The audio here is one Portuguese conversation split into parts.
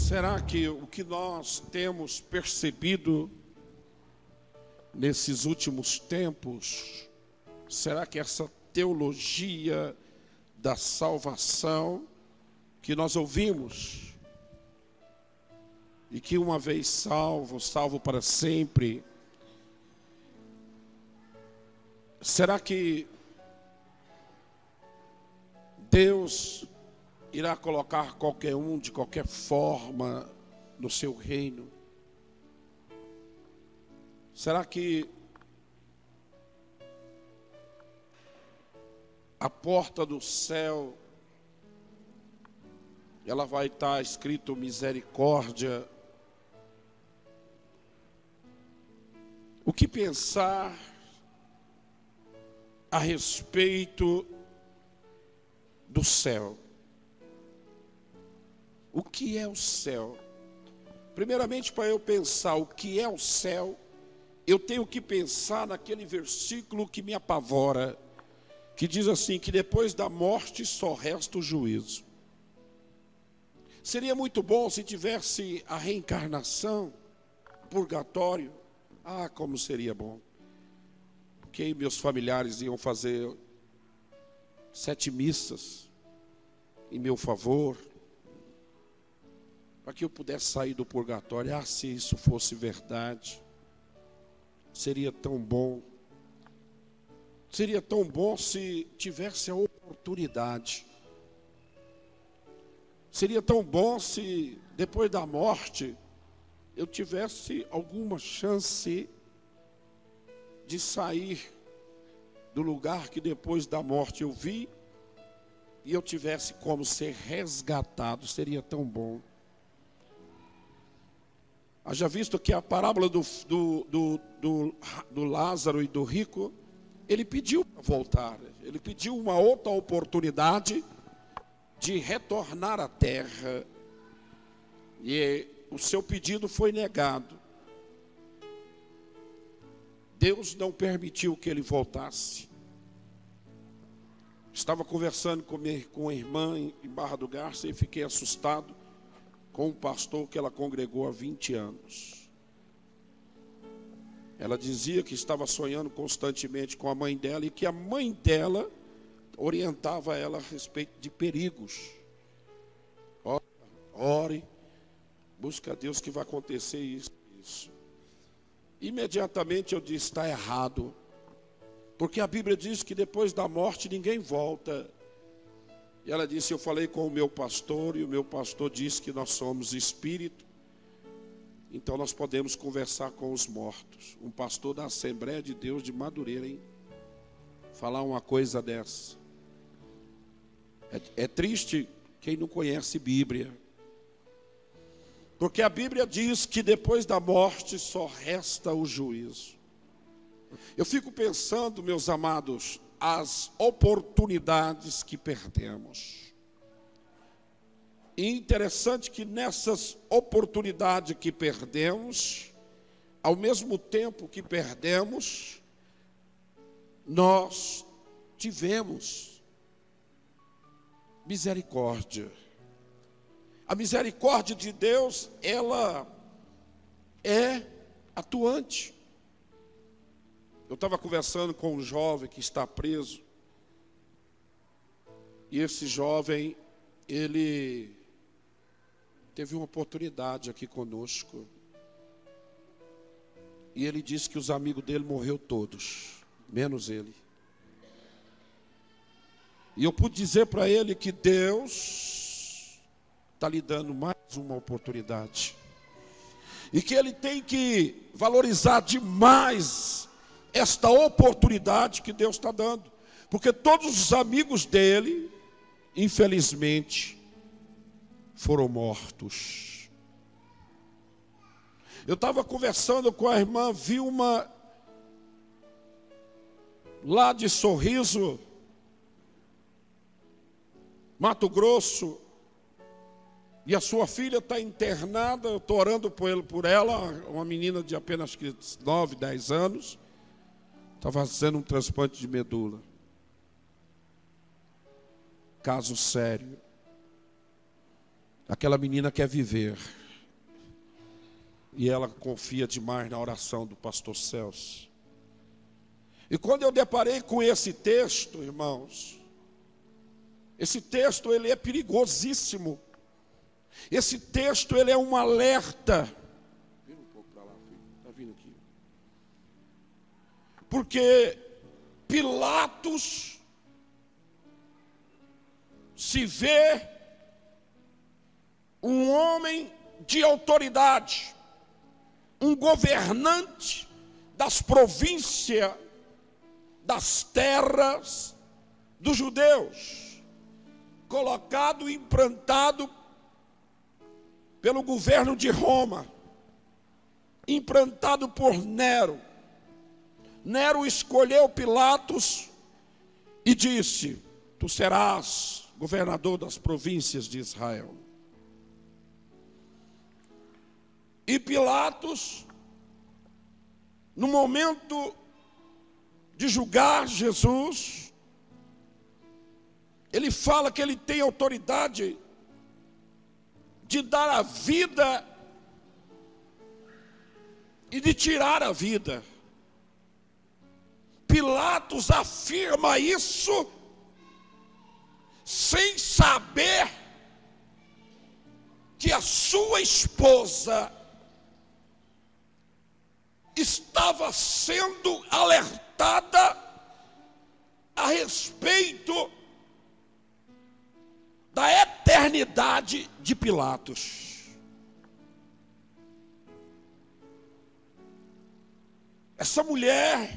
Será que o que nós temos percebido nesses últimos tempos, será que essa teologia da salvação que nós ouvimos, e que uma vez salvo, salvo para sempre, será que Deus irá colocar qualquer um de qualquer forma no seu reino? Será que a porta do céu, ela vai estar escrito misericórdia? O que pensar a respeito do céu? O que é o céu? Primeiramente, para eu pensar o que é o céu, eu tenho que pensar naquele versículo que me apavora, que diz assim, que depois da morte só resta o juízo. Seria muito bom se tivesse a reencarnação, purgatório. Ah, como seria bom. Porque meus familiares iam fazer 7 missas em meu favor, para que eu pudesse sair do purgatório. Ah, se isso fosse verdade, seria tão bom. Seria tão bom se tivesse a oportunidade. Seria tão bom se depois da morte eu tivesse alguma chance de sair do lugar que depois da morte eu vi, e eu tivesse como ser resgatado. Seria tão bom. Haja visto que a parábola do Lázaro e do rico, ele pediu para voltar, ele pediu uma outra oportunidade de retornar à terra, e o seu pedido foi negado. Deus não permitiu que ele voltasse. Estava conversando com a irmã em Barra do Garça e fiquei assustado com um pastor que ela congregou há 20 anos. Ela dizia que estava sonhando constantemente com a mãe dela, e que a mãe dela orientava ela a respeito de perigos. Ore, busque a Deus que vai acontecer isso. Imediatamente eu disse, está errado. Porque a Bíblia diz que depois da morte ninguém volta. E ela disse, eu falei com o meu pastor, e o meu pastor disse que nós somos espírito, então nós podemos conversar com os mortos. Um pastor da Assembleia de Deus de Madureira, hein? Falar uma coisa dessa. É triste quem não conhece Bíblia. Porque a Bíblia diz que depois da morte só resta o juízo. Eu fico pensando, meus amados, as oportunidades que perdemos. E interessante que nessas oportunidades que perdemos, ao mesmo tempo que perdemos, nós tivemos misericórdia. A misericórdia de Deus, ela é atuante. Eu estava conversando com um jovem que está preso, e esse jovem, ele teve uma oportunidade aqui conosco, e ele disse que os amigos dele morreram todos, menos ele. E eu pude dizer para ele que Deus está lhe dando mais uma oportunidade, e que ele tem que valorizar demais esta oportunidade que Deus está dando, porque todos os amigos dele, infelizmente, foram mortos. Eu estava conversando com a irmã Vilma, lá de Sorriso, Mato Grosso, e a sua filha está internada. Eu estou orando por ela, uma menina de apenas 9, 10 anos, está fazendo um transplante de medula. Caso sério. Aquela menina quer viver. E ela confia demais na oração do pastor Celso. E quando eu deparei com esse texto, irmãos, esse texto ele é perigosíssimo. Esse texto ele é um alerta. Vira um pouco para lá, filho. Está vindo aqui. Porque Pilatos se vê um homem de autoridade, um governante das províncias, das terras dos judeus, colocado e implantado pelo governo de Roma, implantado por Nero. Nero escolheu Pilatos e disse: tu serás governador das províncias de Israel. E Pilatos, no momento de julgar Jesus, ele fala que ele tem autoridade de dar a vida e de tirar a vida. Pilatos afirma isso sem saber que a sua esposa estava sendo alertada a respeito da eternidade de Pilatos. Essa mulher,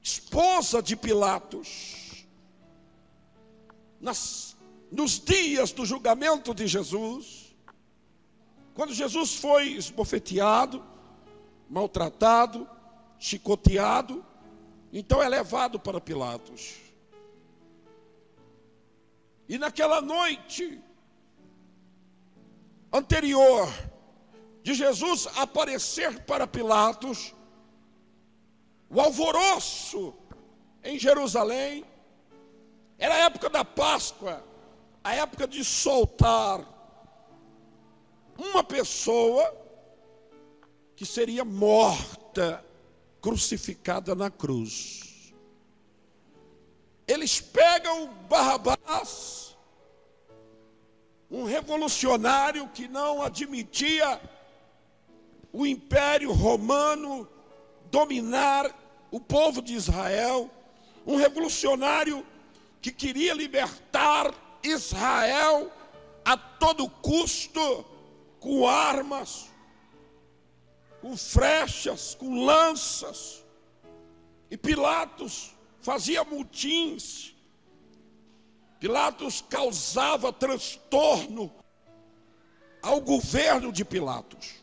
esposa de Pilatos, nos dias do julgamento de Jesus, quando Jesus foi esbofeteado, maltratado, chicoteado, então é levado para Pilatos. E naquela noite anterior de Jesus aparecer para Pilatos, o alvoroço em Jerusalém, era a época da Páscoa, a época de soltar uma pessoa que seria morta, crucificada na cruz. Eles pegam Barrabás, um revolucionário que não admitia o Império Romano dominar o povo de Israel, um revolucionário que queria libertar Israel a todo custo, com armas, com flechas, com lanças. E Pilatos fazia mutins. Pilatos causava transtorno ao governo de Pilatos.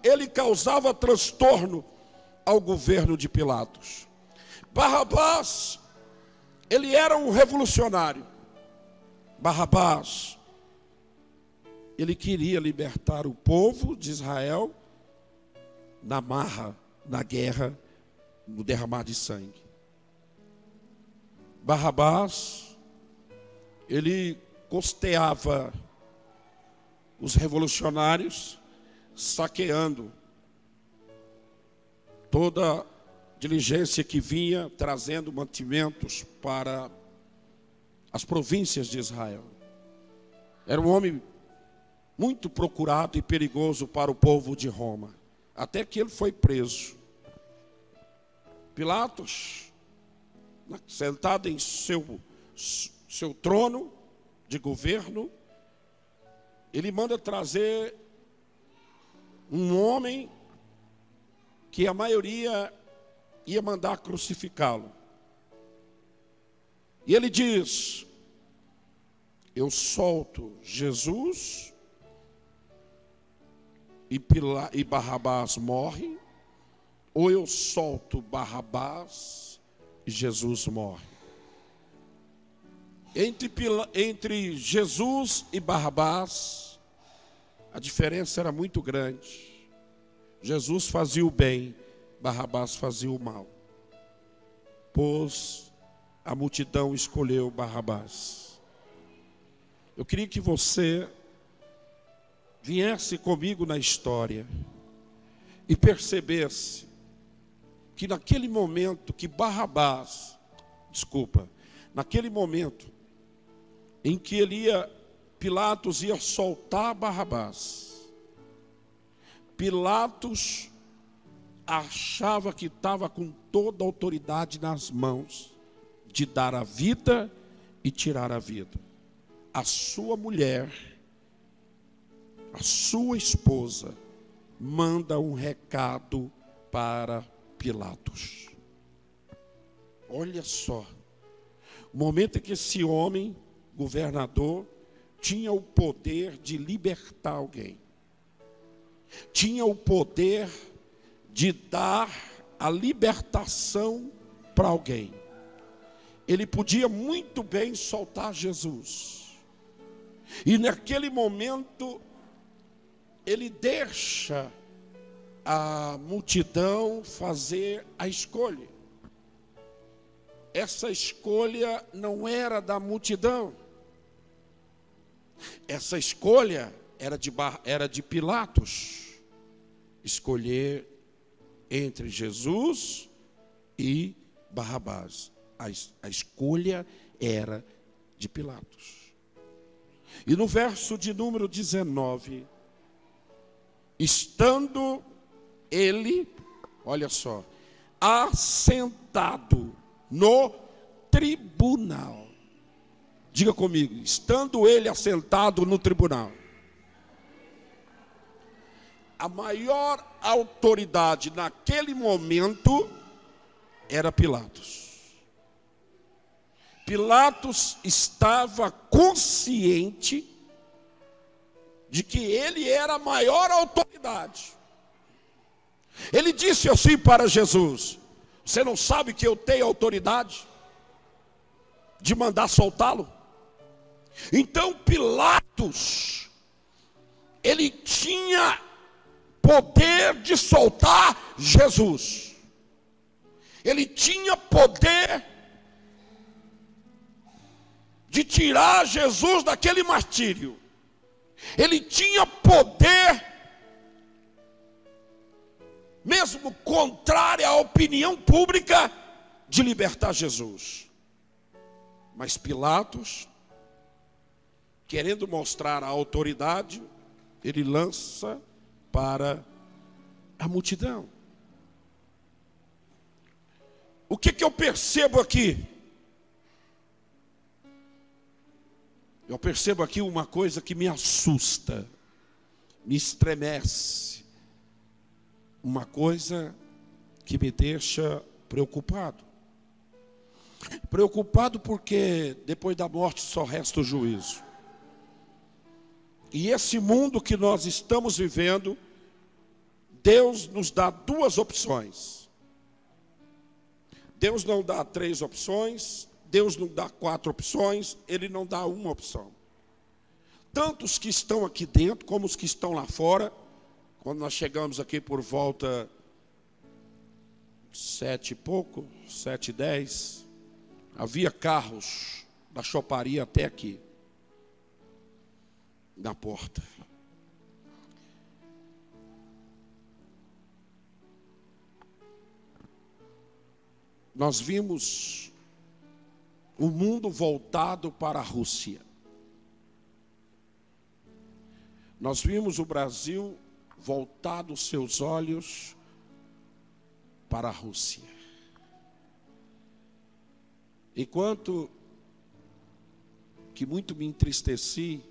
Ele causava transtorno ao governo de Pilatos. Barrabás, ele era um revolucionário. Barrabás, ele queria libertar o povo de Israel na marra, na guerra, no derramar de sangue. Barrabás, ele costeava os revolucionários, saqueando toda diligência que vinha trazendo mantimentos para as províncias de Israel. Era um homem muito procurado e perigoso para o povo de Roma, até que ele foi preso. Pilatos, sentado em seu trono de governo, ele manda trazer um homem que a maioria ia mandar crucificá-lo. E ele diz: eu solto Jesus e Barrabás morre, ou eu solto Barrabás e Jesus morre. Entre Jesus e Barrabás, a diferença era muito grande. Jesus fazia o bem, Barrabás fazia o mal. Pois a multidão escolheu Barrabás. Eu queria que você viesse comigo na história e percebesse que naquele momento que naquele momento em que Pilatos ia soltar Barrabás, Pilatos achava que estava com toda a autoridade nas mãos de dar a vida e tirar a vida. A sua mulher, a sua esposa, manda um recado para Pilatos. Olha só, o momento em que esse homem, governador, tinha o poder de libertar alguém, tinha o poder de dar a libertação para alguém. Ele podia muito bem soltar Jesus. E naquele momento, ele deixa a multidão fazer a escolha. Essa escolha não era da multidão. Essa escolha era de Pilatos. Escolher entre Jesus e Barrabás. A escolha era de Pilatos. E no verso de número 19, estando ele, olha só, assentado no tribunal. Diga comigo, estando ele assentado no tribunal. A maior autoridade naquele momento era Pilatos. Pilatos estava consciente de que ele era a maior autoridade. Ele disse assim para Jesus: você não sabe que eu tenho autoridade de mandar soltá-lo? Então Pilatos, ele tinha poder de soltar Jesus. Ele tinha poder de tirar Jesus daquele martírio. Ele tinha poder, mesmo contrário à opinião pública, de libertar Jesus. Mas Pilatos, querendo mostrar a autoridade, ele lança para a multidão. O que eu percebo aqui? Eu percebo aqui uma coisa que me assusta, me estremece, uma coisa que me deixa preocupado. Preocupado porque depois da morte só resta o juízo. E esse mundo que nós estamos vivendo, Deus nos dá duas opções. Deus não dá 3 opções, Deus não dá 4 opções, Ele não dá uma opção. Tanto os que estão aqui dentro, como os que estão lá fora. Quando nós chegamos aqui por volta 7 e pouco, 7:10, havia carros da choparia até aqui, na porta. Nós vimos o mundo voltado para a Rússia. Nós vimos o Brasil voltado seus olhos para a Rússia. Enquanto que muito me entristeci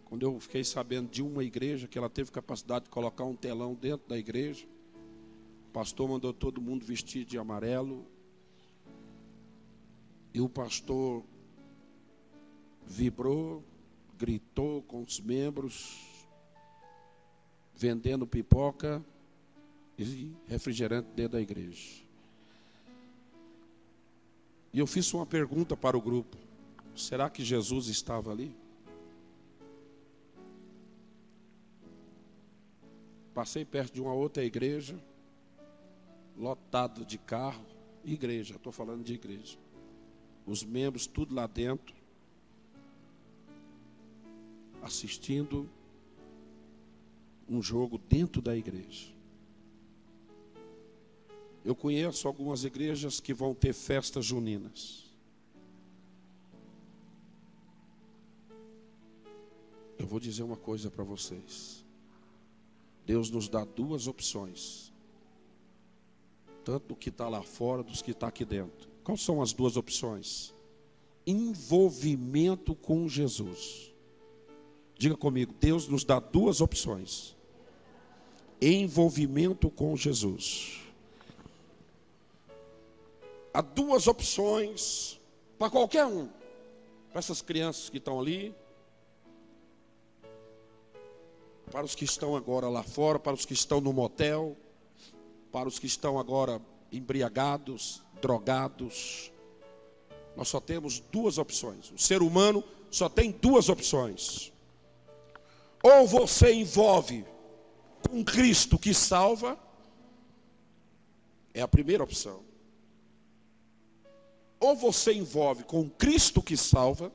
quando eu fiquei sabendo de uma igreja que ela teve capacidade de colocar um telão dentro da igreja. O pastor mandou todo mundo vestir de amarelo. E o pastor vibrou, gritou com os membros, vendendo pipoca e refrigerante dentro da igreja. E eu fiz uma pergunta para o grupo: será que Jesus estava ali? Passei perto de uma outra igreja, lotado de carro, igreja, estou falando de igreja. Os membros tudo lá dentro. assistindo um jogo dentro da igreja. Eu conheço algumas igrejas que vão ter festas juninas. Eu vou dizer uma coisa para vocês. Deus nos dá duas opções. Tanto do que está lá fora, dos que está aqui dentro. Quais são as duas opções? Envolvimento com Jesus. Diga comigo, Deus nos dá duas opções. Envolvimento com Jesus. Há duas opções para qualquer um. Para essas crianças que estão ali. Para os que estão agora lá fora, para os que estão no motel, para os que estão agora embriagados, drogados. Nós só temos duas opções. O ser humano só tem duas opções. Ou você envolve com Cristo que salva, é a primeira opção. Ou você envolve com Cristo que salva,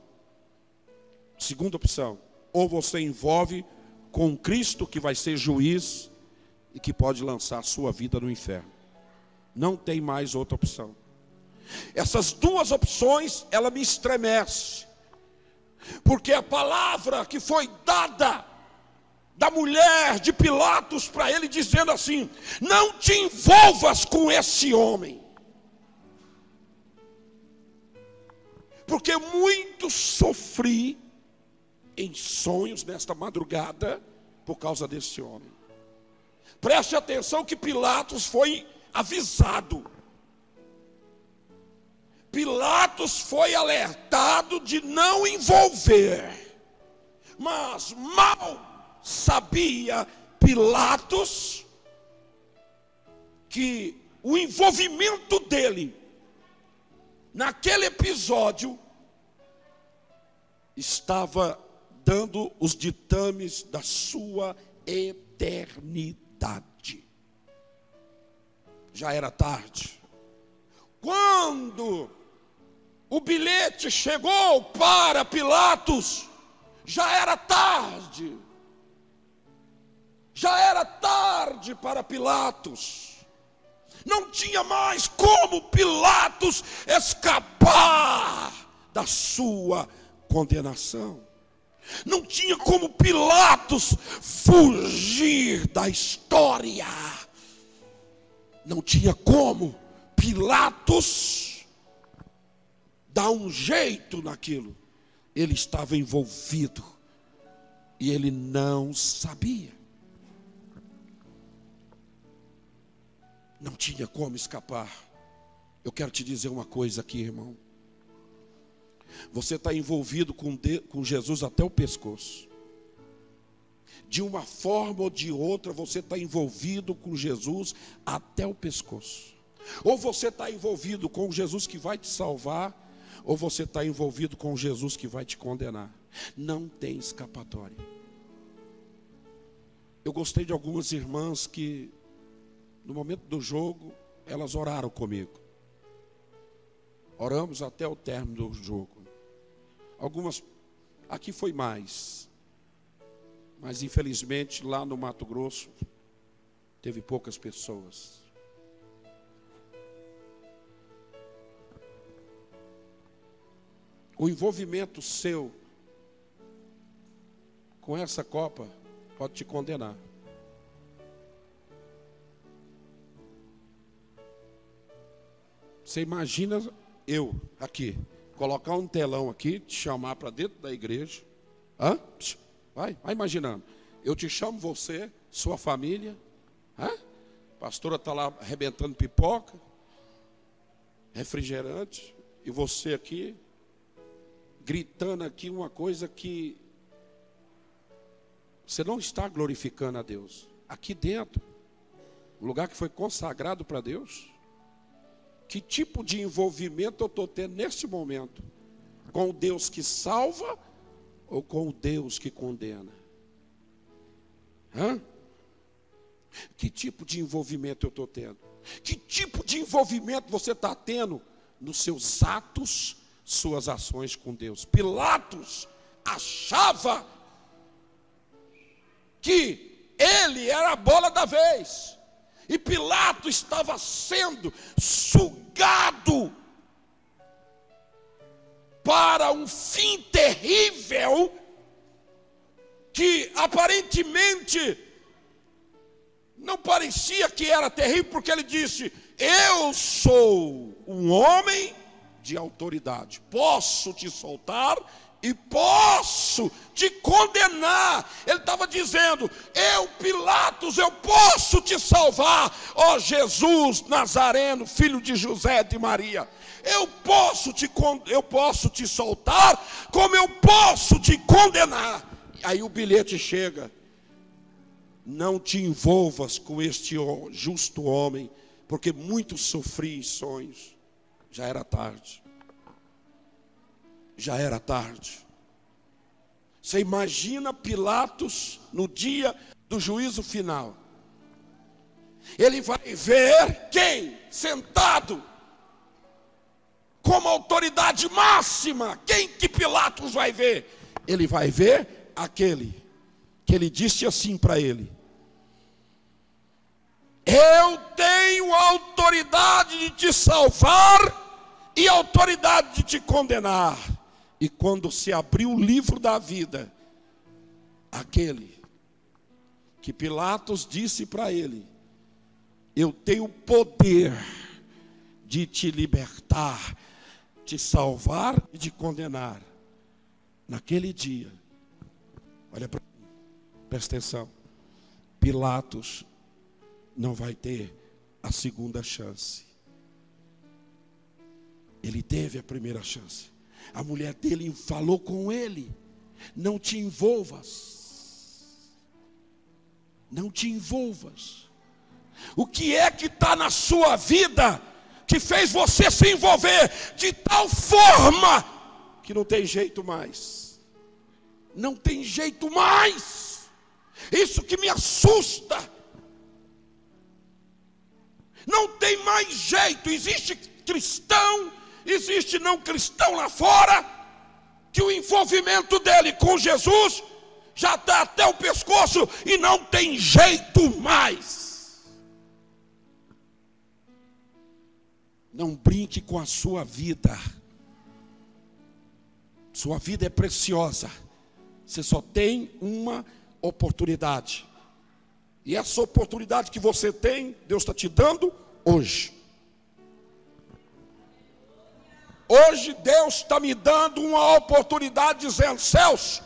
segunda opção. Ou você envolve com Cristo que vai ser juiz e que pode lançar a sua vida no inferno. Não tem mais outra opção. Essas duas opções, ela me estremece. Porque a palavra que foi dada da mulher de Pilatos para ele, dizendo assim: não te envolvas com esse homem. Porque muito sofri em sonhos nesta madrugada por causa desse homem. Preste atenção que Pilatos foi avisado. Pilatos foi alertado de não envolver. Mas mal sabia Pilatos que o envolvimento dele naquele episódio estava dando os ditames da sua eternidade. Já era tarde. Quando o bilhete chegou para Pilatos, já era tarde. Já era tarde para Pilatos. Não tinha mais como Pilatos escapar da sua condenação. Não tinha como Pilatos fugir da história. Não tinha como Pilatos dar um jeito naquilo. Ele estava envolvido e ele não sabia. Não tinha como escapar. Eu quero te dizer uma coisa aqui, irmão. Você está envolvido com Jesus até o pescoço. De uma forma ou de outra, você está envolvido com Jesus até o pescoço. Ou você está envolvido com Jesus que vai te salvar, ou você está envolvido com Jesus que vai te condenar. Não tem escapatória. Eu gostei de algumas irmãs que, no momento do jogo, elas oraram comigo. Oramos até o término do jogo. Algumas, aqui foi mais. Mas infelizmente lá no Mato Grosso, teve poucas pessoas. O envolvimento seu com essa Copa pode te condenar. Você imagina eu aqui, colocar um telão aqui, te chamar para dentro da igreja. Hã? Vai imaginando. Eu te chamo você, sua família. Hã? A pastora está lá arrebentando pipoca, refrigerante, e você aqui, gritando aqui uma coisa que você não está glorificando a Deus. Aqui dentro, o lugar que foi consagrado para Deus. Que tipo de envolvimento eu estou tendo neste momento? Com o Deus que salva ou com o Deus que condena? Hã? Que tipo de envolvimento eu estou tendo? Que tipo de envolvimento você está tendo nos seus atos, suas ações com Deus? Pilatos achava ele era a bola da vez. E Pilatos estava sendo sugado para um fim terrível, que aparentemente não parecia que era terrível, porque ele disse: eu sou um homem de autoridade, posso te soltar e posso te condenar. Ele estava dizendo: eu, Pilatos, eu posso te salvar, ó Jesus Nazareno, filho de José de Maria. Eu posso te soltar, como eu posso te condenar. Aí o bilhete chega: não te envolvas com este justo homem, porque muito sofri em sonhos. Já era tarde. Já era tarde. Você imagina Pilatos no dia do juízo final. Ele vai ver quem? Sentado como autoridade máxima. Quem que Pilatos vai ver? Ele vai ver aquele que ele disse assim para ele: eu tenho autoridade de te salvar e autoridade de te condenar. E quando se abriu o livro da vida, aquele que Pilatos disse para ele: eu tenho poder de te libertar, te salvar e de condenar. Naquele dia, olha para mim, presta atenção, Pilatos não vai ter a segunda chance. Ele teve a primeira chance. A mulher dele falou com ele: não te envolvas. Não te envolvas. O que é que está na sua vida que fez você se envolver de tal forma que não tem jeito mais? Não tem jeito mais. Isso que me assusta. Não tem mais jeito. Existe cristão, existe não cristão lá fora, que o envolvimento dele com Jesus já está até o pescoço e não tem jeito mais. Não brinque com a sua vida. Sua vida é preciosa. Você só tem uma oportunidade. E essa oportunidade que você tem, Deus está te dando hoje. Hoje Deus está me dando uma oportunidade, dizendo: Celso,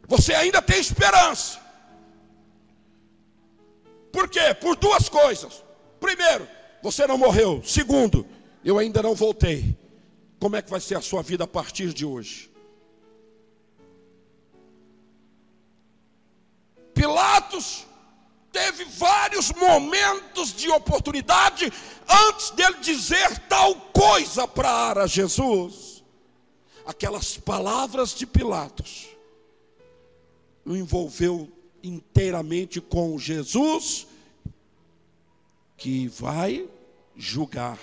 você ainda tem esperança. Por quê? Por duas coisas. Primeiro, você não morreu. Segundo, eu ainda não voltei. Como é que vai ser a sua vida a partir de hoje? Pilatos teve vários momentos de oportunidade antes dele dizer tal coisa para Jesus. Aquelas palavras de Pilatos o envolveu inteiramente com Jesus, que vai julgar.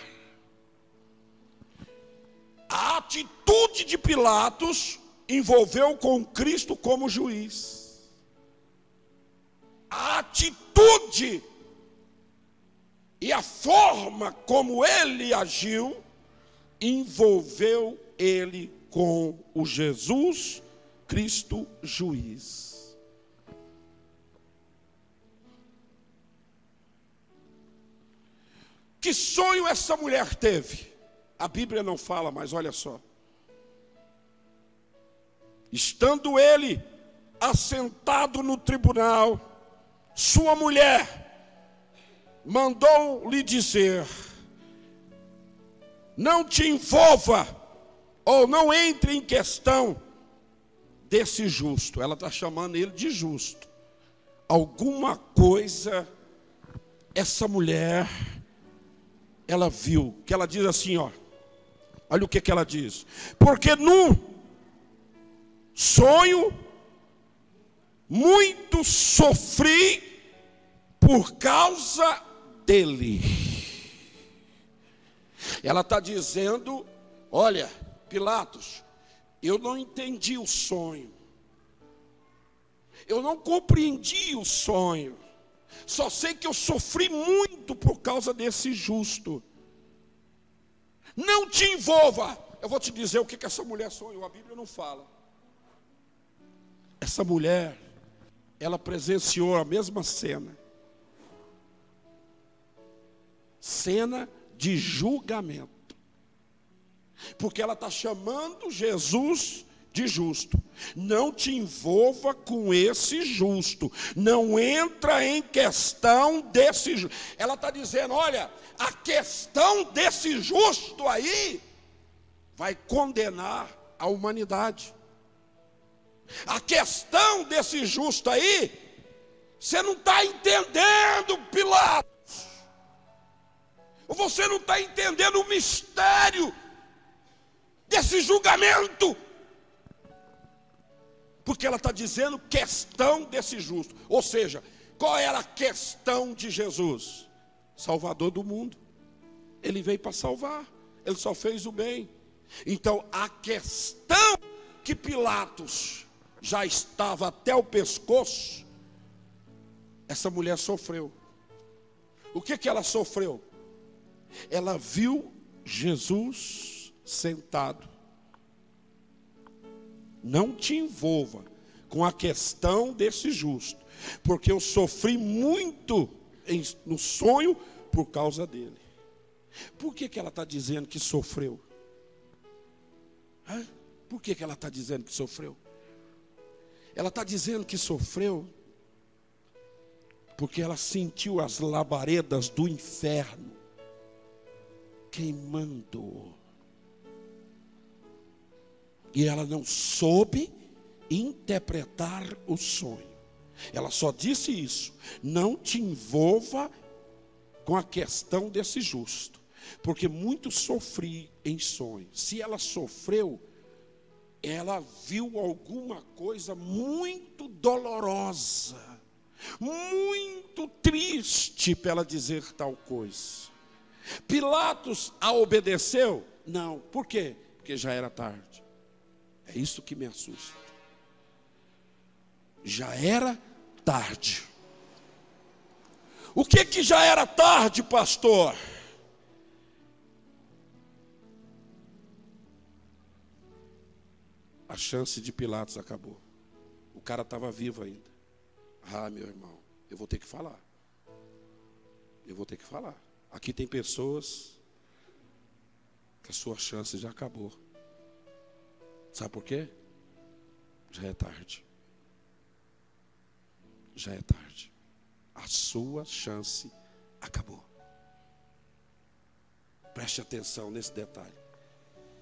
A atitude de Pilatos envolveu com Cristo como juiz. A atitude e a forma como ele agiu envolveu ele com o Jesus Cristo juiz. Que sonho essa mulher teve? A Bíblia não fala, mas olha só. Estando ele assentado no tribunal, sua mulher mandou-lhe dizer: não te envolva, ou não entre em questão desse justo. Ela está chamando ele de justo. Alguma coisa essa mulher, ela viu, que ela diz assim, ó. Olha o que ela diz: porque num sonho muito sofri por causa dele. Ela está dizendo: olha, Pilatos, eu não entendi o sonho. Eu não compreendi o sonho. Só sei que eu sofri muito por causa desse justo. Não te envolva. Eu vou te dizer o que essa mulher sonhou. A Bíblia não fala. Essa mulher, ela presenciou a mesma cena. Cena de julgamento. Porque ela está chamando Jesus de justo. Não te envolva com esse justo. Não entra em questão desse justo. Ela está dizendo, olha, a questão desse justo aí vai condenar a humanidade. A questão desse justo aí, você não está entendendo, Pilatos. Você não está entendendo o mistério desse julgamento. Porque ela está dizendo questão desse justo. Ou seja, qual era a questão de Jesus? Salvador do mundo. Ele veio para salvar. Ele só fez o bem. Então a questão que Pilatos já estava até o pescoço, essa mulher sofreu. O que ela sofreu? Ela viu Jesus sentado. Não te envolva com a questão desse justo, porque eu sofri muito no sonho por causa dele. Por que ela está dizendo que sofreu? Por que ela está dizendo que sofreu? Ela está dizendo que sofreu porque ela sentiu as labaredas do inferno queimando. E ela não soube interpretar o sonho. Ela só disse isso: não te envolva com a questão desse justo, porque muito sofri em sonho. Se ela sofreu, ela viu alguma coisa muito dolorosa, muito triste para ela dizer tal coisa. Pilatos a obedeceu? Não. Por quê? Porque já era tarde. É isso que me assusta. Já era tarde. O que já era tarde, pastor? A chance de Pilatos acabou. O cara estava vivo ainda. Ah, meu irmão, eu vou ter que falar. Eu vou ter que falar. Aqui tem pessoas que a sua chance já acabou. Sabe por quê? Já é tarde. Já é tarde. A sua chance acabou. Preste atenção nesse detalhe.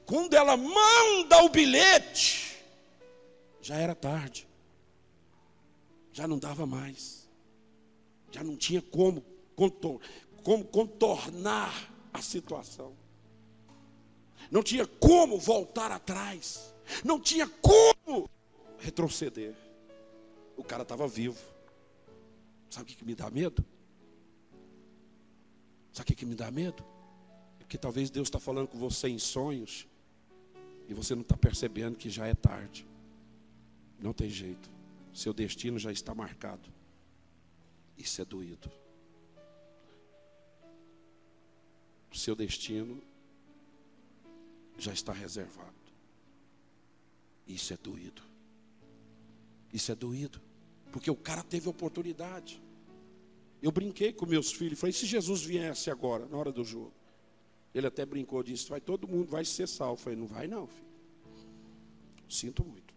Quando ela manda o bilhete, já era tarde. Já não dava mais. Já não tinha como contornar a situação. Não tinha como voltar atrás. Não tinha como retroceder. O cara estava vivo. Sabe o que me dá medo? Sabe o que me dá medo? Porque talvez Deus está falando com você em sonhos e você não está percebendo que já é tarde. Não tem jeito. Seu destino já está marcado. Isso é doído. O seu destino já está reservado. Isso é doído. Isso é doído. Porque o cara teve oportunidade. Eu brinquei com meus filhos. Falei, se Jesus viesse agora, na hora do jogo. Ele até brincou, disse, vai todo mundo, vai ser salvo. Eu falei, não vai não, filho. Sinto muito.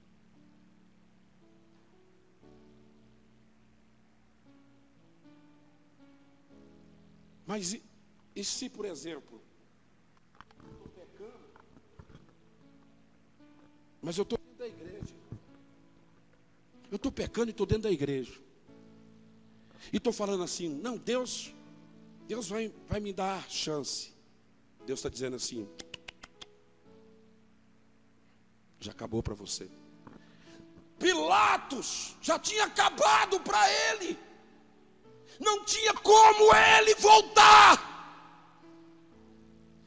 Mas e se, por exemplo, eu estou pecando, mas eu estou dentro da igreja. Eu estou pecando e estou dentro da igreja. E estou falando assim, não, Deus vai me dar chance. Deus está dizendo assim, já acabou para você. Pilatos já tinha acabado para ele. Não tinha como ele voltar.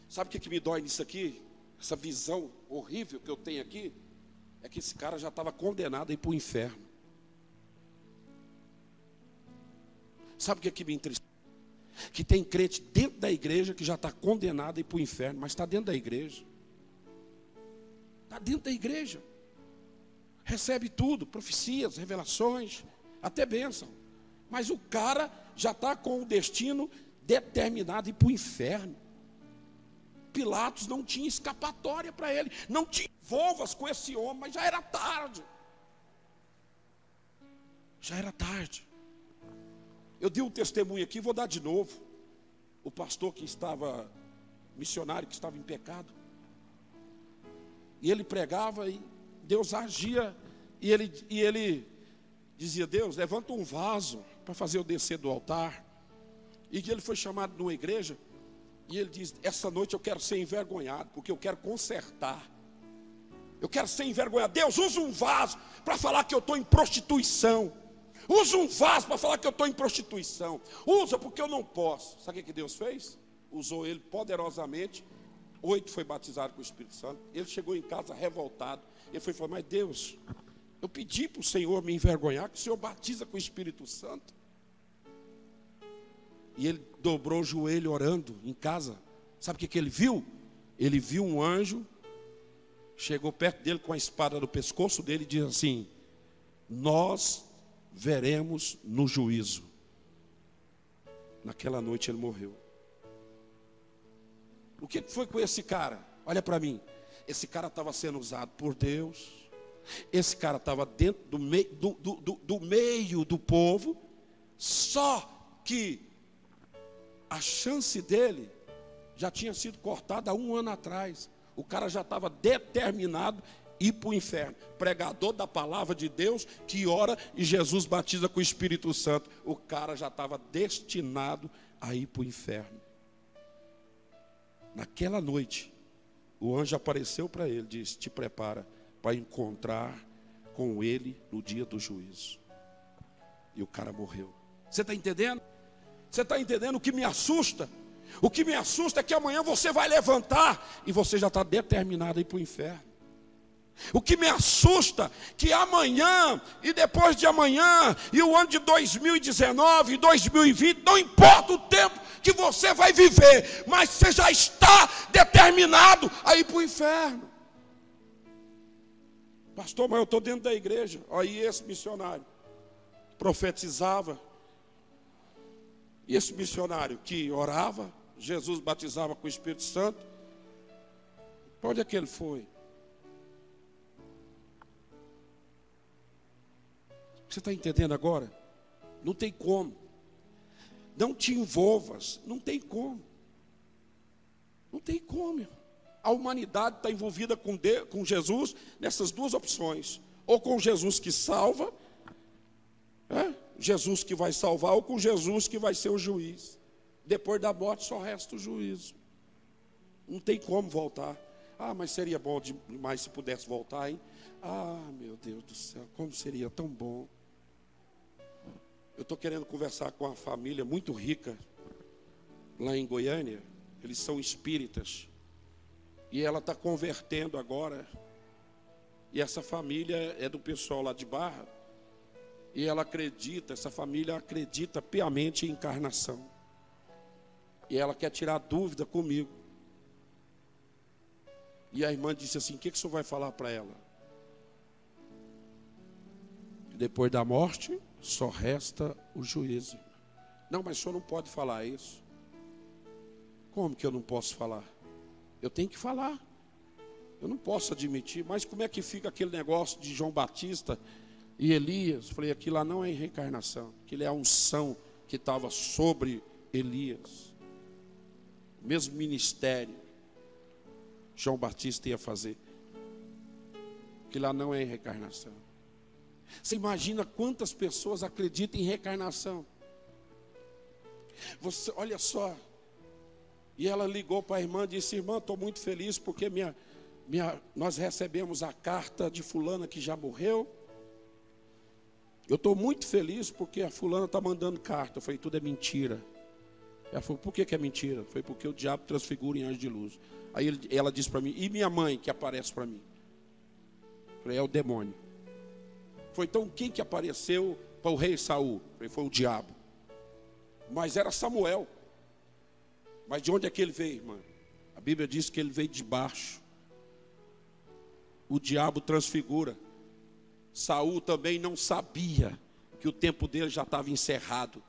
Sabe o que me dói nisso aqui? Essa visão horrível que eu tenho aqui. É que esse cara já estava condenado a ir para o inferno. Sabe o que é que me entristece? Que tem crente dentro da igreja que já está condenado a ir para o inferno, mas está dentro da igreja. Está dentro da igreja. Recebe tudo, profecias, revelações, até bênção. Mas o cara já está com o destino determinado a ir para o inferno. Pilatos não tinha escapatória para ele. Não tinha envolvas com esse homem, mas já era tarde. Já era tarde. Eu dei um testemunho aqui, vou dar de novo. O pastor que estava, missionário que estava em pecado. E ele pregava e Deus agia. E ele dizia, Deus, levanta um vaso para fazer eu descer do altar. E que ele foi chamado numa igreja. E ele diz, essa noite eu quero ser envergonhado, porque eu quero consertar. Eu quero ser envergonhado. Deus, usa um vaso para falar que eu estou em prostituição. Usa um vaso para falar que eu estou em prostituição. Usa porque eu não posso. Sabe o que Deus fez? Usou ele poderosamente. 8 foi batizado com o Espírito Santo. Ele chegou em casa revoltado. Ele foi falar, mas Deus, eu pedi para o Senhor me envergonhar, que o Senhor batiza com o Espírito Santo. E ele dobrou o joelho orando em casa. Sabe o que ele viu? Ele viu um anjo, chegou perto dele com a espada no pescoço dele e diz assim, nós veremos no juízo. Naquela noite ele morreu. O que foi com esse cara? Olha para mim. Esse cara estava sendo usado por Deus. Esse cara estava dentro do meio do povo. Só que a chance dele já tinha sido cortada há 1 ano atrás. O cara já estava determinado a ir para o inferno. Pregador da palavra de Deus, que ora e Jesus batiza com o Espírito Santo. O cara já estava destinado a ir para o inferno. Naquela noite, o anjo apareceu para ele, disse, te prepara para encontrar com ele no dia do juízo. E o cara morreu. Você está entendendo? Você está entendendo o que me assusta? O que me assusta é que amanhã você vai levantar e você já está determinado a ir para o inferno. O que me assusta é que amanhã e depois de amanhã e o ano de 2019 e 2020, não importa o tempo que você vai viver, mas você já está determinado a ir para o inferno. Pastor, mas eu estou dentro da igreja. Aí esse missionário profetizava. E esse missionário que orava, Jesus batizava com o Espírito Santo. Para onde é que ele foi? Você está entendendo agora? Não tem como. Não te envolvas. Não tem como. Não tem como. A humanidade está envolvida com Jesus nessas duas opções. Ou com Jesus que salva, Jesus que vai salvar, ou com Jesus que vai ser o juiz. Depois da morte só resta o juízo. Não tem como voltar. Ah, mas seria bom demais se pudesse voltar, hein? Ah, meu Deus do céu, como seria tão bom. Eu estou querendo conversar com uma família muito rica, lá em Goiânia. Eles são espíritas. E ela está convertendo agora. E essa família é do pessoal lá de Barra. E ela acredita, essa família acredita piamente em encarnação. E ela quer tirar dúvida comigo. E a irmã disse assim, o que o senhor vai falar para ela? Depois da morte, só resta o juízo. Não, mas o senhor não pode falar isso. Como que eu não posso falar? Eu tenho que falar. Eu não posso admitir. Mas como é que fica aquele negócio de João Batista e Elias? Eu falei, aquilo lá não é reencarnação. Aquilo é a unção que estava sobre Elias. O mesmo ministério João Batista ia fazer. Aquilo lá não é reencarnação. Você imagina quantas pessoas acreditam em reencarnação? Você, olha só. E ela ligou para a irmã e disse, irmã, estou muito feliz porque nós recebemos a carta de fulana que já morreu. Eu estou muito feliz porque a fulana está mandando carta. Eu falei, tudo é mentira. Ela falou, por que é mentira? Foi porque o diabo transfigura em anjo de luz. Aí ela disse para mim, e minha mãe que aparece para mim? Eu falei, é o demônio. Foi então quem que apareceu para o rei Saul? Foi o diabo. Mas era Samuel. Mas de onde é que ele veio, irmã? A Bíblia diz que ele veio de baixo. O diabo transfigura. Saul também não sabia que o tempo dele já estava encerrado.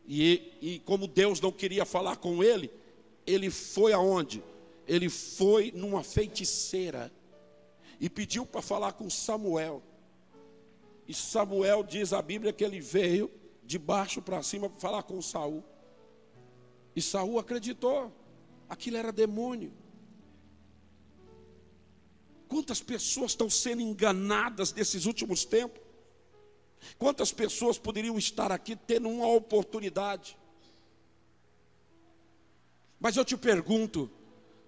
E como Deus não queria falar com ele, ele foi aonde? Ele foi numa feiticeira e pediu para falar com Samuel. E Samuel, diz a Bíblia, que ele veio de baixo para cima para falar com Saul. E Saul acreditou. Aquilo era demônio. Quantas pessoas estão sendo enganadas nesses últimos tempos? Quantas pessoas poderiam estar aqui tendo uma oportunidade? Mas eu te pergunto,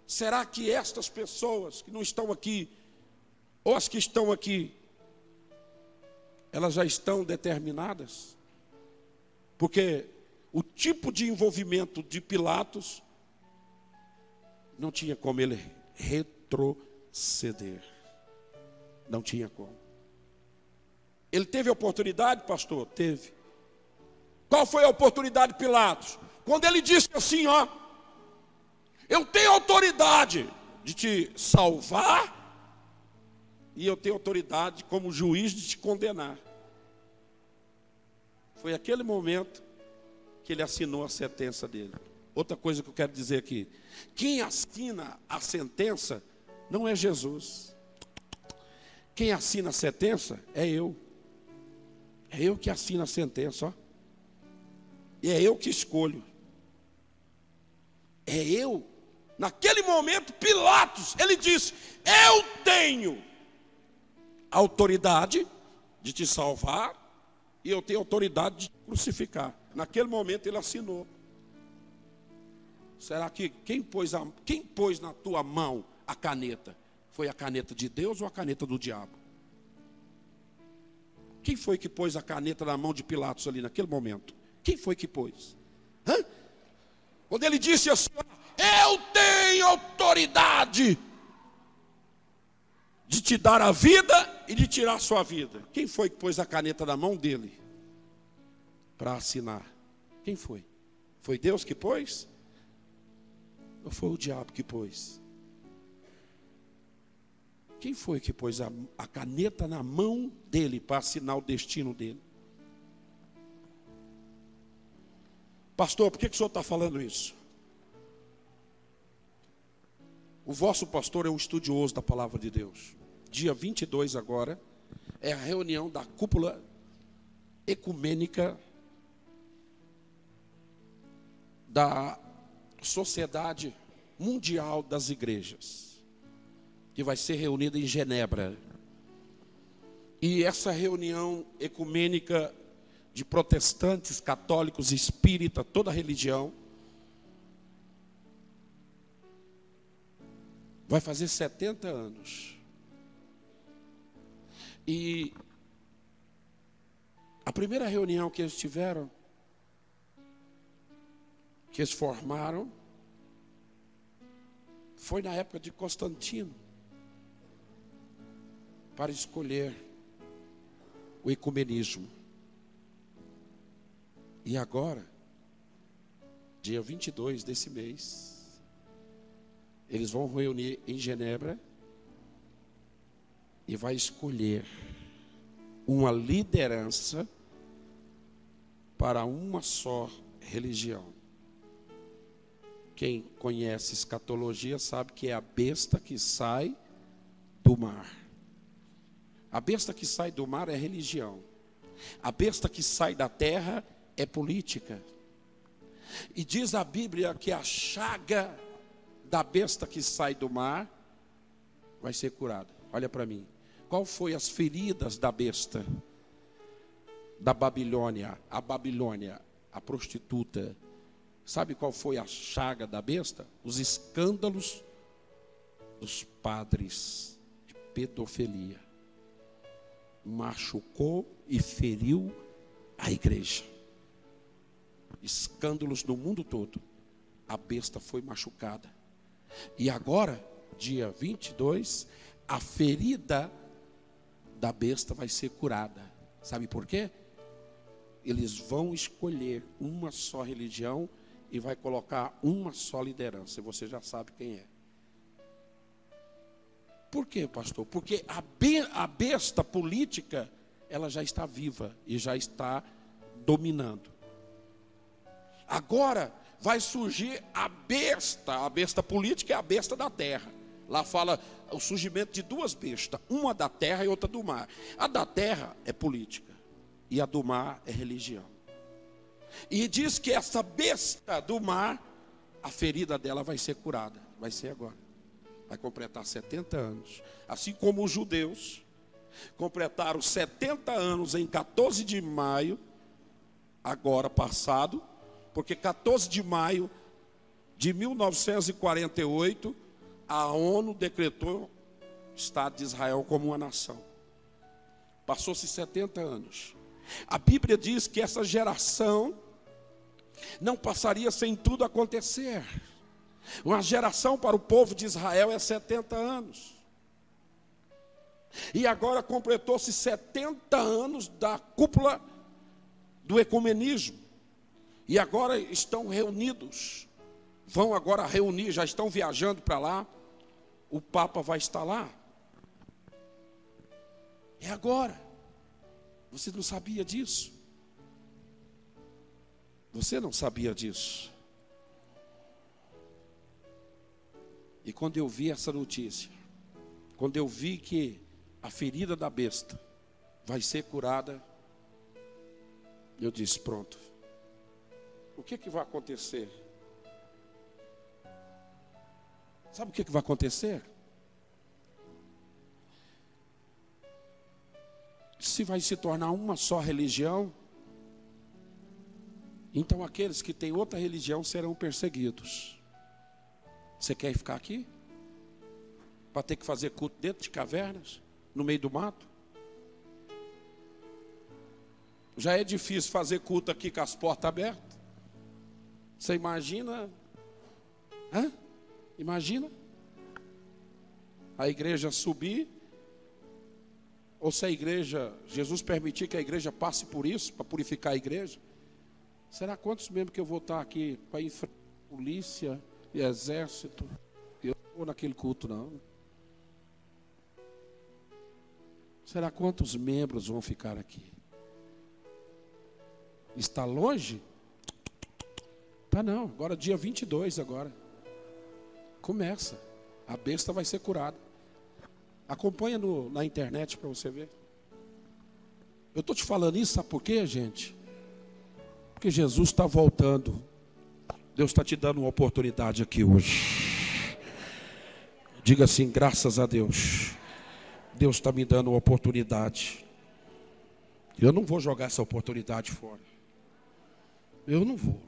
será que estas pessoas que não estão aqui, ou as que estão aqui, elas já estão determinadas? Porque o tipo de envolvimento de Pilatos não tinha como ele retroceder. Não tinha como. Ele teve oportunidade, pastor? Teve. Qual foi a oportunidade de Pilatos? Quando ele disse assim, ó: eu tenho autoridade de te salvar e eu tenho autoridade como juiz de te condenar. Foi aquele momento que ele assinou a sentença dele. Outra coisa que eu quero dizer aqui: quem assina a sentença não é Jesus. Quem assina a sentença é eu. É eu que assino a sentença, ó. E é eu que escolho. É eu. Naquele momento, Pilatos, ele disse: eu tenho autoridade de te salvar e eu tenho autoridade de te crucificar. Naquele momento ele assinou. Será que quem pôs na tua mão a caneta? Foi a caneta de Deus ou a caneta do diabo? Quem foi que pôs a caneta na mão de Pilatos ali naquele momento? Quem foi que pôs? Quando ele disse assim: eu tenho autoridade de te dar a vida e de tirar a sua vida. Quem foi que pôs a caneta na mão dele para assinar? Quem foi? Foi Deus que pôs? Ou foi o diabo que pôs? Quem foi que pôs a caneta na mão dele para assinar o destino dele? Pastor, por que o senhor está falando isso? O vosso pastor é um estudioso da palavra de Deus. Dia 22 agora é a reunião da cúpula ecumênica da Sociedade Mundial das Igrejas, que vai ser reunida em Genebra. E essa reunião ecumênica de protestantes, católicos, espírita, toda religião, vai fazer 70 anos. E a primeira reunião que eles tiveram, que eles formaram, foi na época de Constantino, para escolher o ecumenismo. E agora, dia 22 desse mês, eles vão reunir em Genebra e vai escolher uma liderança para uma só religião. Quem conhece escatologia sabe que é a besta que sai do mar. A besta que sai do mar é religião. A besta que sai da terra é política. E diz a Bíblia que a chaga da besta que sai do mar vai ser curada. Olha para mim. Qual foi as feridas da besta? Da Babilônia. A Babilônia, a prostituta. Sabe qual foi a chaga da besta? Os escândalos dos padres de pedofilia. Machucou e feriu a igreja. Escândalos no mundo todo. A besta foi machucada. E agora, dia 22, a ferida da besta vai ser curada. Sabe por quê? eles vão escolher uma só religião e vai colocar uma só liderança. E você já sabe quem é. Por quê, pastor? Porque a besta política, ela já está viva e já está dominando. Agora vai surgir a besta política é a besta da terra. Lá fala o surgimento de duas bestas, uma da terra e outra do mar. A da terra é política e a do mar é religião. E diz que essa besta do mar, a ferida dela vai ser curada, vai ser agora. Vai completar 70 anos. Assim como os judeus completaram 70 anos em 14 de maio, agora passado, porque 14 de maio de 1948, a ONU decretou o Estado de Israel como uma nação. Passou-se 70 anos. A Bíblia diz que essa geração não passaria sem tudo acontecer. Uma geração para o povo de Israel é 70 anos. E agora completou-se 70 anos da cúpula do ecumenismo. E agora estão reunidos. Vão agora reunir, já estão viajando para lá. O Papa vai estar lá. É agora. Você não sabia disso? Você não sabia disso? E quando eu vi essa notícia, quando eu vi que a ferida da besta vai ser curada, eu disse, pronto. O que vai acontecer? Sabe o que vai acontecer? Se vai se tornar uma só religião, então aqueles que têm outra religião serão perseguidos. Você quer ficar aqui? Para ter que fazer culto dentro de cavernas? No meio do mato? Já é difícil fazer culto aqui com as portas abertas. Você imagina? Imagina? A igreja subir. Ou se a igreja, Jesus permitir que a igreja passe por isso, para purificar a igreja. Será quantos membros que eu vou estar aqui para enfrentar polícia e exército? Eu não vou naquele culto não. Será quantos membros vão ficar aqui? Está longe? Tá não, agora dia 22 agora. Começa. A besta vai ser curada. Acompanha na internet para você ver. Eu estou te falando isso, sabe por quê, gente? Porque Jesus está voltando. Deus está te dando uma oportunidade aqui hoje. Diga assim, graças a Deus. Deus está me dando uma oportunidade. Eu não vou jogar essa oportunidade fora. Eu não vou.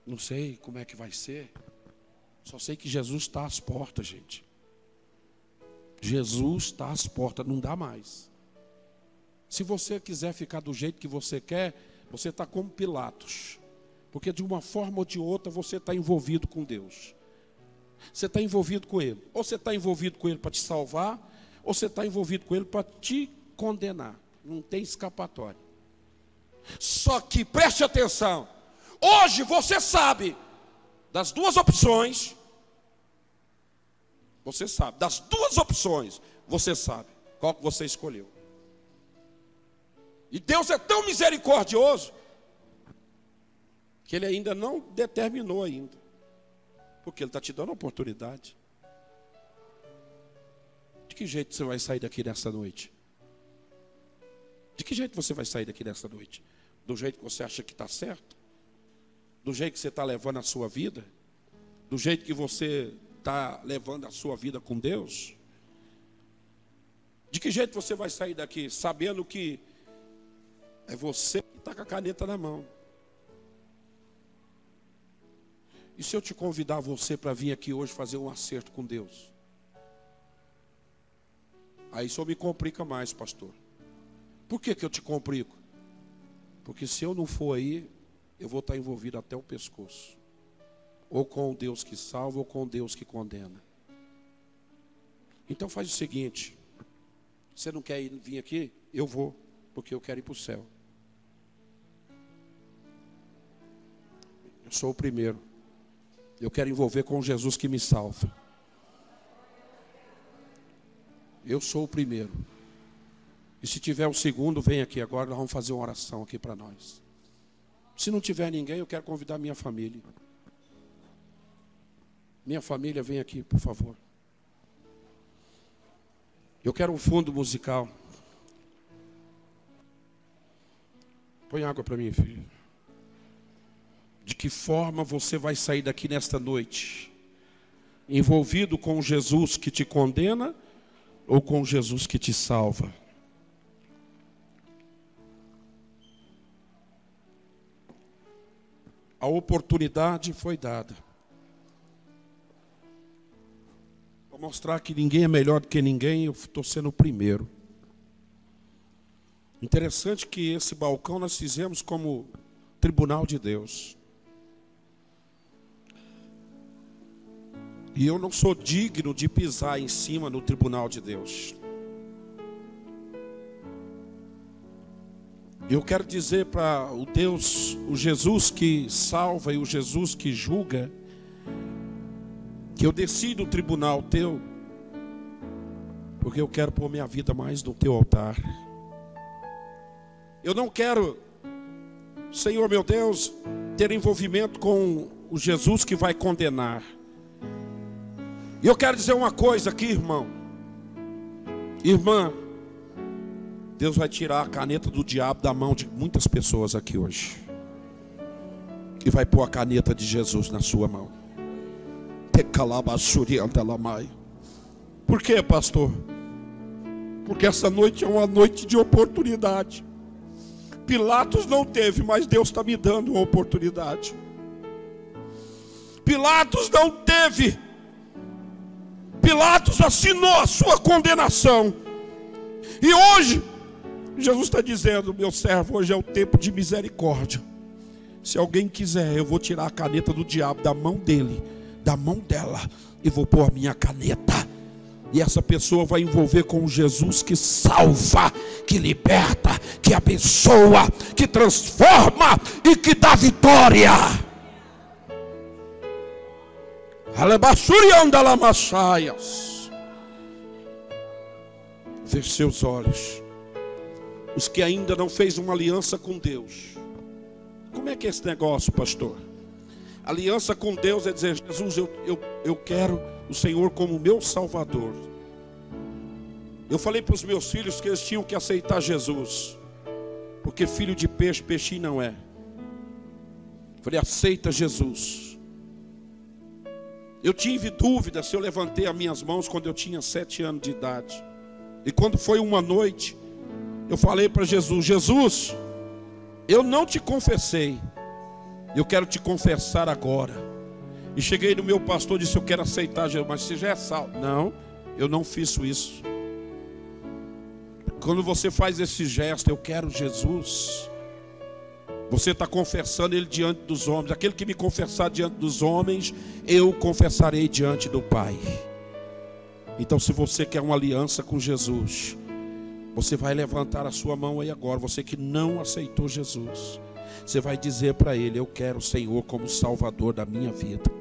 Não sei como é que vai ser. Só sei que Jesus está às portas, gente. Jesus está às portas, não dá mais. Se você quiser ficar do jeito que você quer, você está como Pilatos. Porque de uma forma ou de outra você está envolvido com Deus. Você está envolvido com Ele. Ou você está envolvido com Ele para te salvar, ou você está envolvido com Ele para te condenar. Não tem escapatória. Só que preste atenção. Hoje você sabe das duas opções. Você sabe, das duas opções, você sabe qual que você escolheu. E Deus é tão misericordioso que Ele ainda não determinou ainda. Porque Ele está te dando uma oportunidade. De que jeito você vai sair daqui nessa noite? De que jeito você vai sair daqui nessa noite? Do jeito que você acha que está certo? Do jeito que você está levando a sua vida? Do jeito que você está levando a sua vida com Deus? De que jeito você vai sair daqui sabendo que é você que está com a caneta na mão? E se eu te convidar você para vir aqui hoje fazer um acerto com Deus? Aí só me complica mais, pastor. Por que eu te complico? Porque se eu não for aí, eu vou estar envolvido até o pescoço. Ou com o Deus que salva, ou com o Deus que condena. Então faz o seguinte. Você não quer vir aqui? Eu vou, porque eu quero ir para o céu. Sou o primeiro. Eu quero envolver com Jesus que me salva. Eu sou o primeiro. E se tiver um segundo, vem aqui agora, nós vamos fazer uma oração aqui para nós. Se não tiver ninguém, eu quero convidar minha família. Minha família, vem aqui, por favor. Eu quero um fundo musical. Põe água para mim, filho. De que forma você vai sair daqui nesta noite? Envolvido com Jesus que te condena ou com Jesus que te salva? A oportunidade foi dada. Para mostrar que ninguém é melhor do que ninguém, eu estou sendo o primeiro. Interessante que esse balcão nós fizemos como tribunal de Deus. E eu não sou digno de pisar em cima no tribunal de Deus. Eu quero dizer para o Deus, o Jesus que salva e o Jesus que julga, que eu desci do tribunal teu, porque eu quero pôr minha vida mais no teu altar. Eu não quero, Senhor meu Deus, ter envolvimento com o Jesus que vai condenar. E eu quero dizer uma coisa aqui, irmão. Irmã, Deus vai tirar a caneta do diabo da mão de muitas pessoas aqui hoje. E vai pôr a caneta de Jesus na sua mão. Por quê, pastor? Porque essa noite é uma noite de oportunidade. Pilatos não teve, mas Deus está me dando uma oportunidade. Pilatos não teve. Pilatos assinou a sua condenação. E hoje, Jesus está dizendo, meu servo, hoje é o tempo de misericórdia. Se alguém quiser, eu vou tirar a caneta do diabo da mão dele, da mão dela, e vou pôr a minha caneta. E essa pessoa vai envolver com Jesus que salva, que liberta, que abençoa, que transforma e que dá vitória. Feche seus olhos. Os que ainda não fez uma aliança com Deus. Como é que é esse negócio, pastor? Aliança com Deus é dizer, Jesus, eu quero o Senhor como meu Salvador. Eu falei para os meus filhos que eles tinham que aceitar Jesus, porque filho de peixe, peixinho não é. Eu falei, aceita Jesus. Eu tive dúvida se eu levantei as minhas mãos quando eu tinha 7 anos de idade. E quando foi uma noite, eu falei para Jesus, Jesus, eu não te confessei, eu quero te confessar agora. E cheguei no meu pastor e disse, eu quero aceitar Jesus, mas você já é salvo. Não, eu não fiz isso. Quando você faz esse gesto, eu quero Jesus, você está confessando Ele diante dos homens. Aquele que me confessar diante dos homens, eu confessarei diante do Pai. Então se você quer uma aliança com Jesus, você vai levantar a sua mão aí agora. Você que não aceitou Jesus, você vai dizer para Ele, eu quero o Senhor como Salvador da minha vida.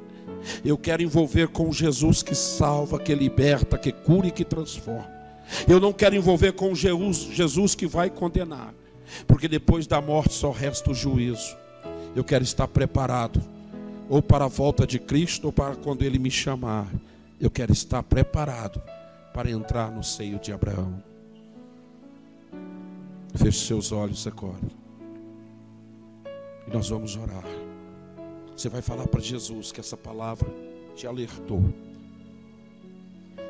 Eu quero envolver com Jesus que salva, que liberta, que cura e que transforma. Eu não quero envolver com Jesus que vai condenar, porque depois da morte só resta o juízo. Eu quero estar preparado, ou para a volta de Cristo, ou para quando Ele me chamar. Eu quero estar preparado para entrar no seio de Abraão. Feche seus olhos agora. E nós vamos orar. Você vai falar para Jesus que essa palavra te alertou.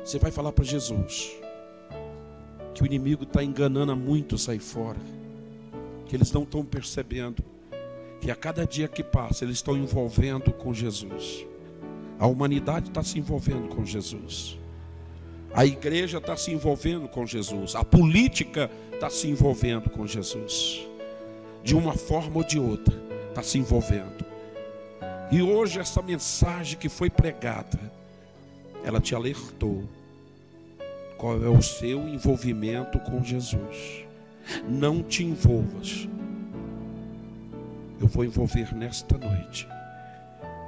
Você vai falar para Jesus que o inimigo está enganando a muitos aí fora, que eles não estão percebendo que a cada dia que passa eles estão envolvendo com Jesus. A humanidade está se envolvendo com Jesus, a igreja está se envolvendo com Jesus, a política está se envolvendo com Jesus, de uma forma ou de outra está se envolvendo. E hoje essa mensagem que foi pregada, ela te alertou qual é o seu envolvimento com Jesus. Não te envolvas. Eu vou envolver nesta noite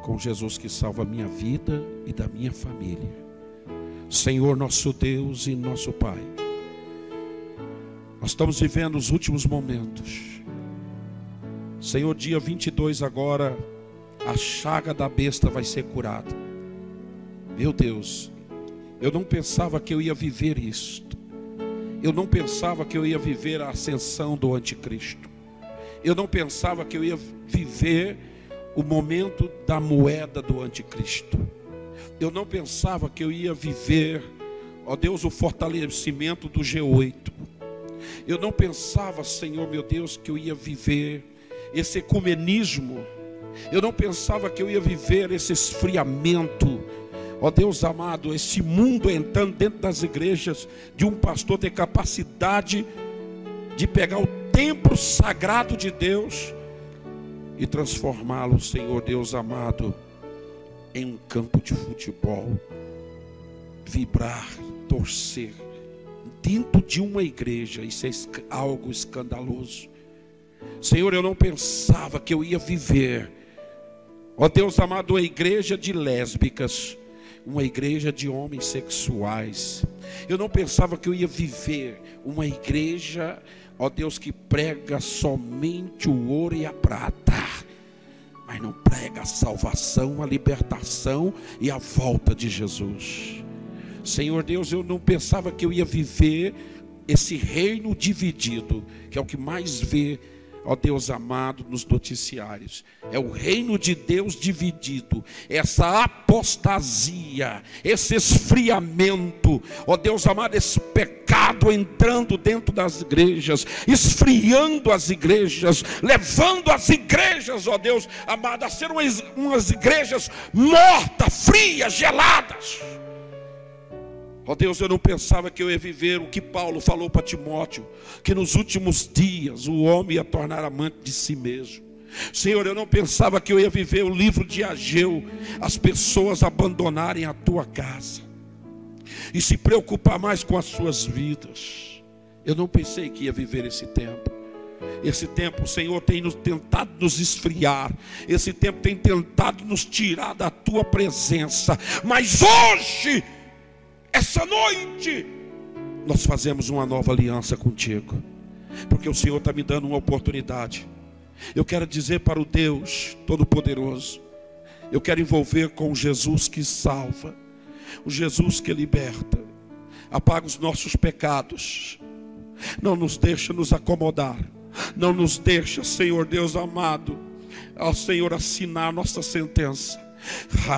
com Jesus que salva a minha vida e da minha família. Senhor, nosso Deus e nosso Pai, nós estamos vivendo os últimos momentos. Senhor, dia 22 agora, a chaga da besta vai ser curada. Meu Deus, eu não pensava que eu ia viver isto. Eu não pensava que eu ia viver a ascensão do anticristo. Eu não pensava que eu ia viver o momento da moeda do anticristo. Eu não pensava que eu ia viver, ó Deus, o fortalecimento do G8. Eu não pensava, Senhor meu Deus, que eu ia viver esse ecumenismo. Eu não pensava que eu ia viver esse esfriamento. Ó Deus amado, esse mundo entrando dentro das igrejas, de um pastor ter capacidade de pegar o templo sagrado de Deus e transformá-lo, Senhor Deus amado, em um campo de futebol, vibrar, torcer, dentro de uma igreja. Isso é algo escandaloso. Senhor, eu não pensava que eu ia viver, ó Deus amado, uma igreja de lésbicas, uma igreja de homens sexuais. Eu não pensava que eu ia viver uma igreja, ó Deus, que prega somente o ouro e a prata, mas não prega a salvação, a libertação e a volta de Jesus. Senhor Deus, eu não pensava que eu ia viver esse reino dividido, que é o que mais vê, ó Deus amado, nos noticiários. É o reino de Deus dividido, essa apostasia, esse esfriamento, ó Deus amado, esse pecado entrando dentro das igrejas, esfriando as igrejas, levando as igrejas, ó Deus amado, a ser umas igrejas mortas, frias, geladas. Ó Deus, eu não pensava que eu ia viver o que Paulo falou para Timóteo, que nos últimos dias o homem ia tornar amante de si mesmo. Senhor, eu não pensava que eu ia viver o livro de Ageu, as pessoas abandonarem a tua casa e se preocupar mais com as suas vidas. Eu não pensei que ia viver esse tempo. Esse tempo o Senhor tem tentado nos esfriar. Esse tempo tem tentado nos tirar da tua presença. Mas hoje, essa noite, nós fazemos uma nova aliança contigo, porque o Senhor está me dando uma oportunidade. Eu quero dizer para o Deus Todo-Poderoso, eu quero envolver com o Jesus que salva, o Jesus que liberta, apaga os nossos pecados, não nos deixa nos acomodar, não nos deixa, Senhor Deus amado, ao Senhor assinar nossa sentença.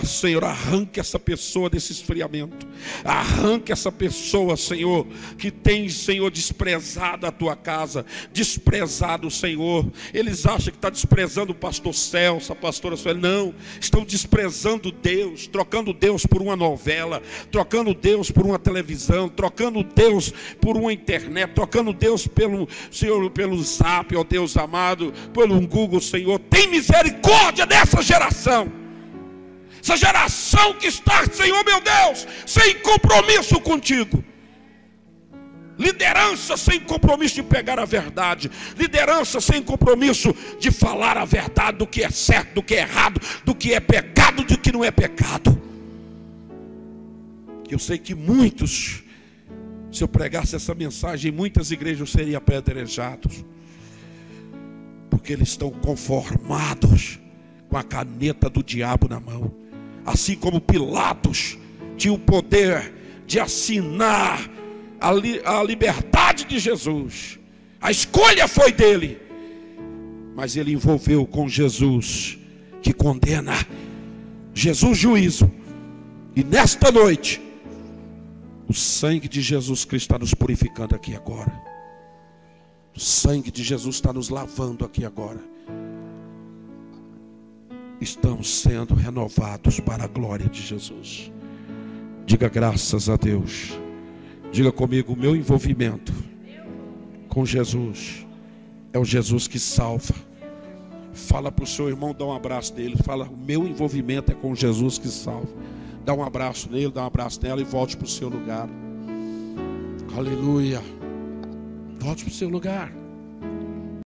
Senhor, arranque essa pessoa desse esfriamento. Arranque essa pessoa, Senhor, que tem, Senhor, desprezado a tua casa, desprezado o Senhor. Eles acham que está desprezando o pastor Celso, a pastora Sueli. Não, estão desprezando Deus, trocando Deus por uma novela, trocando Deus por uma televisão, trocando Deus por uma internet, trocando Deus pelo, Senhor, pelo Zap, ó Deus amado, pelo Google, Senhor. Tem misericórdia dessa geração. Essa geração que está, Senhor meu Deus, sem compromisso contigo. Liderança sem compromisso de pegar a verdade. Liderança sem compromisso de falar a verdade do que é certo, do que é errado, do que é pecado, do que não é pecado. Eu sei que muitos, se eu pregasse essa mensagem, muitas igrejas seriam apedrejados, porque eles estão conformados com a caneta do diabo na mão. Assim como Pilatos tinha o poder de assinar a liberdade de Jesus, a escolha foi dele, mas ele envolveu com Jesus que condena, Jesus juízo. E nesta noite, o sangue de Jesus Cristo está nos purificando aqui agora. O sangue de Jesus está nos lavando aqui agora. Estamos sendo renovados para a glória de Jesus. Diga graças a Deus. Diga comigo, o meu envolvimento com Jesus é o Jesus que salva. Fala para o seu irmão, dá um abraço nele. Fala, o meu envolvimento é com Jesus que salva. Dá um abraço nele, dá um abraço nela e volte para o seu lugar. Aleluia. Volte para o seu lugar.